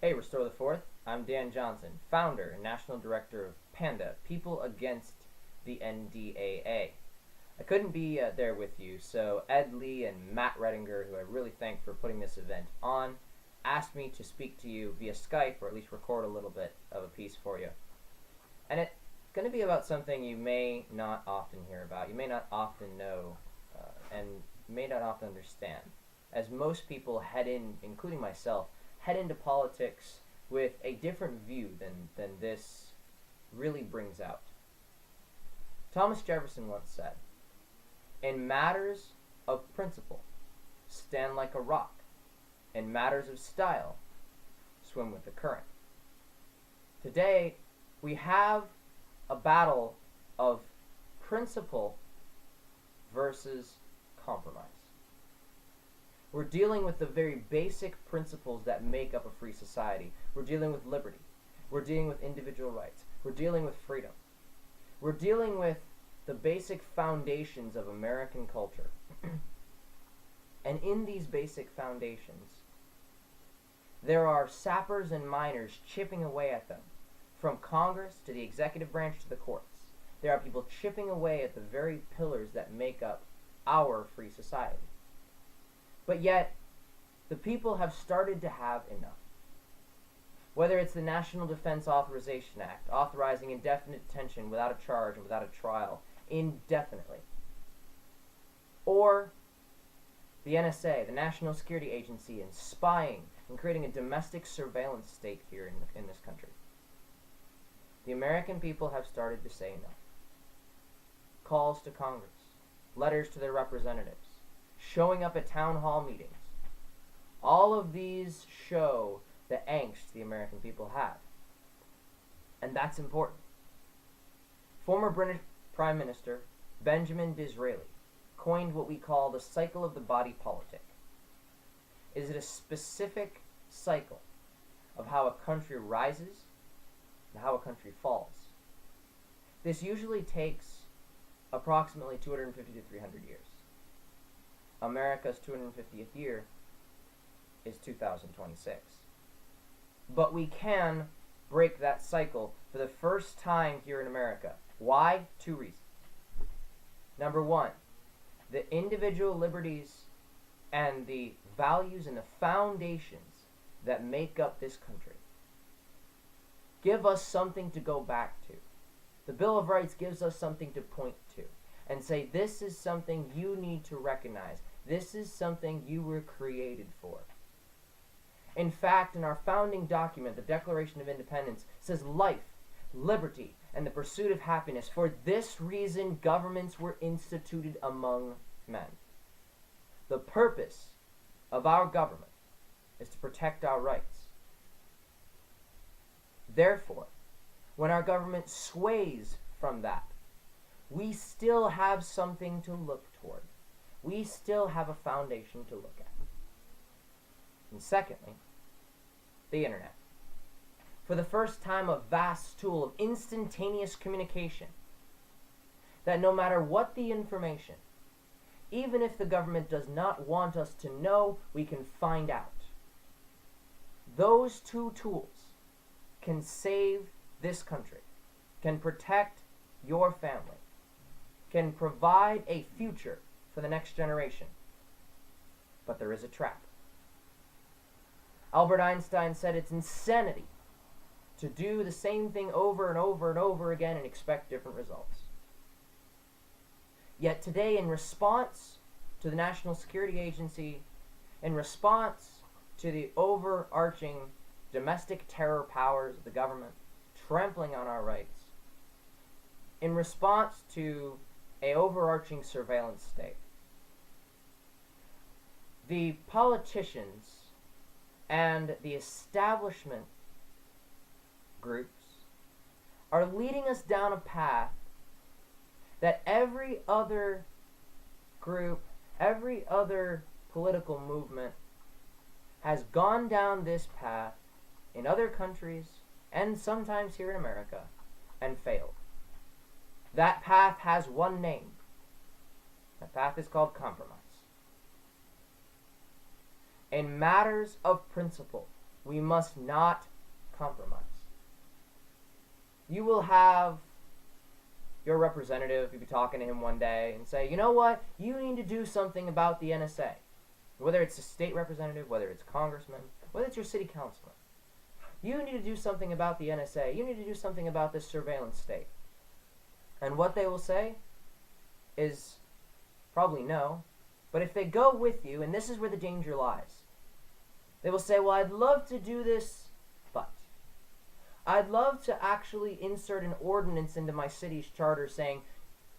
Hey, Restore the Fourth. I'm Dan Johnson, founder and national director of PANDA, People Against the NDAA. I couldn't be there with you, so Ed Lee and Matt Redinger, who I really thank for putting this event on, asked me to speak to you via Skype, or at least record a little bit of a piece for you. And it's going to be about something you may not often hear about, you may not often know, and may not often understand. As most people head in, including myself, head into politics with a different view than this really brings out. Thomas Jefferson once said, "In matters of principle, stand like a rock. In matters of style, swim with the current." Today, we have a battle of principle versus compromise. We're dealing with the very basic principles that make up a free society. We're dealing with liberty. We're dealing with individual rights. We're dealing with freedom. We're dealing with the basic foundations of American culture. And in these basic foundations, there are sappers and miners chipping away at them, from Congress to the executive branch to the courts. There are people chipping away at the very pillars that make up our free society. But yet, the people have started to have enough. Whether it's the National Defense Authorization Act, authorizing indefinite detention without a charge and without a trial, indefinitely, or the NSA, the National Security Agency, and spying and creating a domestic surveillance state here in this country. The American people have started to say enough. Calls to Congress, letters to their representatives, showing up at town hall meetings. All of these show the angst the American people have. And that's important. Former British Prime Minister Benjamin Disraeli coined what we call the cycle of the body politic. Is it a specific cycle of how a country rises and how a country falls? This usually takes approximately 250 to 300 years. America's 250th year is 2026. But we can break that cycle for the first time here in America. Why? Two reasons. Number one, the individual liberties and the values and the foundations that make up this country give us something to go back to. The Bill of Rights gives us something to point to and say, this is something you need to recognize. This is something you were created for. In fact, in our founding document, the Declaration of Independence says life, liberty, and the pursuit of happiness. For this reason, governments were instituted among men. The purpose of our government is to protect our rights. Therefore, when our government sways from that, we still have something to look toward. We still have a foundation to look at. And secondly, the internet. For the first time, a vast tool of instantaneous communication that no matter what the information, even if the government does not want us to know, we can find out. Those two tools can save this country, can protect your family, can provide a future for the next generation. But there is a trap. Albert Einstein said it's insanity to do the same thing over and over and over again and expect different results. Yet today, in response to the National Security Agency, in response to the overarching domestic terror powers of the government trampling on our rights, in response to an overarching surveillance state, the politicians and the establishment groups are leading us down a path that every other group, every other political movement has gone down this path in other countries and sometimes here in America and failed. That path has one name. That path is called compromise. In matters of principle, we must not compromise. You will have your representative, you'll be talking to him one day and say, you know what, you need to do something about the NSA. Whether it's a state representative, whether it's a congressman, whether it's your city councilman. You need to do something about the NSA. You need to do something about this surveillance state. And what they will say is probably no. But if they go with you, and this is where the danger lies, they will say, well, I'd love to do this, but I'd love to actually insert an ordinance into my city's charter saying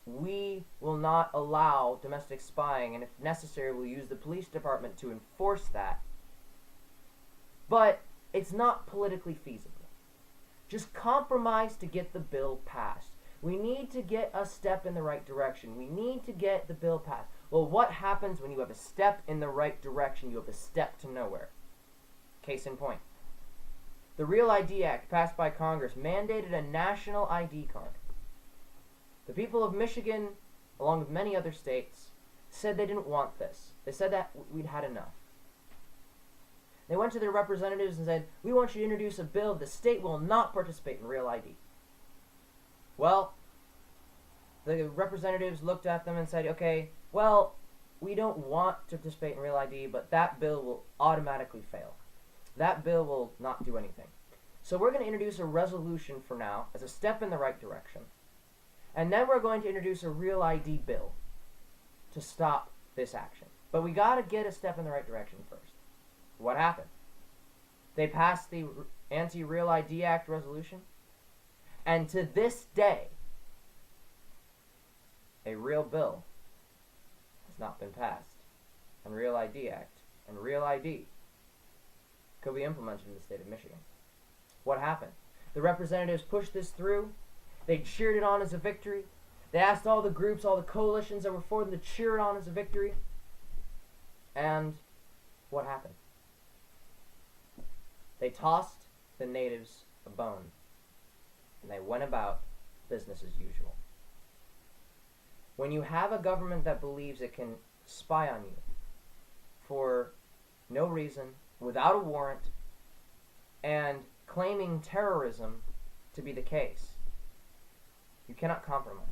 we will not allow domestic spying, and if necessary, we'll use the police department to enforce that. But it's not politically feasible. Just compromise to get the bill passed. We need to get a step in the right direction. We need to get the bill passed. Well, what happens when you have a step in the right direction? You have a step to nowhere. Case in point. The Real ID Act, passed by Congress, mandated a national ID card. The people of Michigan, along with many other states, said they didn't want this. They said that we'd had enough. They went to their representatives and said, we want you to introduce a bill. The state will not participate in Real ID. Well, the representatives looked at them and said, okay, well, we don't want to participate in Real ID, but that bill will automatically fail. That bill will not do anything. So we're going to introduce a resolution for now as a step in the right direction. And then we're going to introduce a Real ID bill to stop this action. But we got to get a step in the right direction first. What happened? They passed the Anti-Real ID Act resolution. And to this day, a real bill has not been passed. And Real ID Act and Real ID could be implemented in the state of Michigan. What happened? The representatives pushed this through. They cheered it on as a victory. They asked all the groups, all the coalitions that were for them to cheer it on as a victory. And what happened? They tossed the natives a bone, and they went about business as usual. When you have a government that believes it can spy on you for no reason, without a warrant, and claiming terrorism to be the case, you cannot compromise.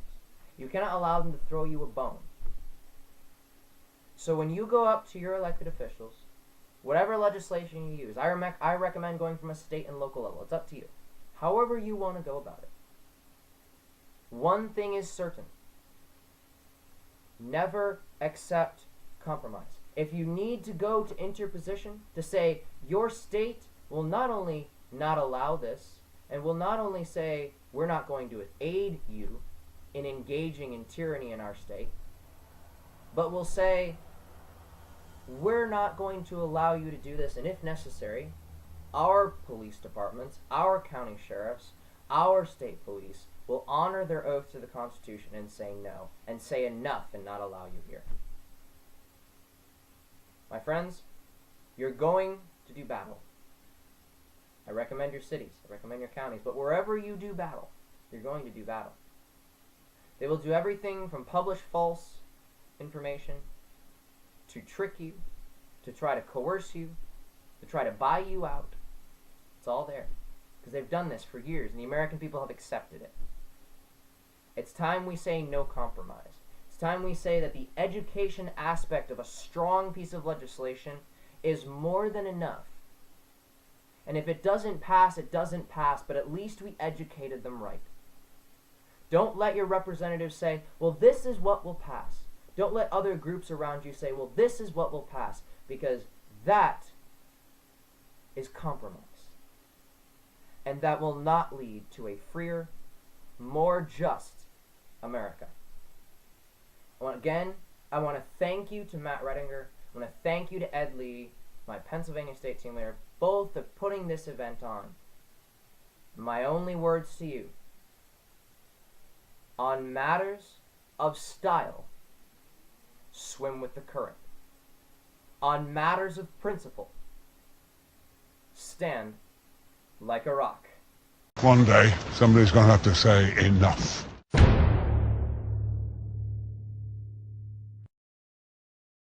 You cannot allow them to throw you a bone. So when you go up to your elected officials, whatever legislation you use, I recommend going from a state and local level. It's up to you. However you want to go about it. One thing is certain. Never accept compromise. If you need to go to interposition to say your state will not only not allow this, and will not only say we're not going to aid you in engaging in tyranny in our state, but will say we're not going to allow you to do this, and if necessary, our police departments, our county sheriffs, our state police will honor their oath to the Constitution and say no, and say enough and not allow you here. My friends, you're going to do battle. I recommend your cities, I recommend your counties, but wherever you do battle, you're going to do battle. They will do everything from publish false information, to trick you, to try to coerce you, to try to buy you out. It's all there. Because they've done this for years, and the American people have accepted it. It's time we say no compromise. It's time we say that the education aspect of a strong piece of legislation is more than enough. And if it doesn't pass, it doesn't pass, but at least we educated them right. Don't let your representatives say, well, this is what will pass. Don't let other groups around you say, well, this is what will pass, because that is compromise. And that will not lead to a freer, more just America. Again, I want to thank you to Matt Redinger. I want to thank you to Ed Lee, my Pennsylvania State Team Leader, both for putting this event on. My only words to you, on matters of style, swim with the current. On matters of principle, stand like a rock. One day, somebody's going to have to say enough.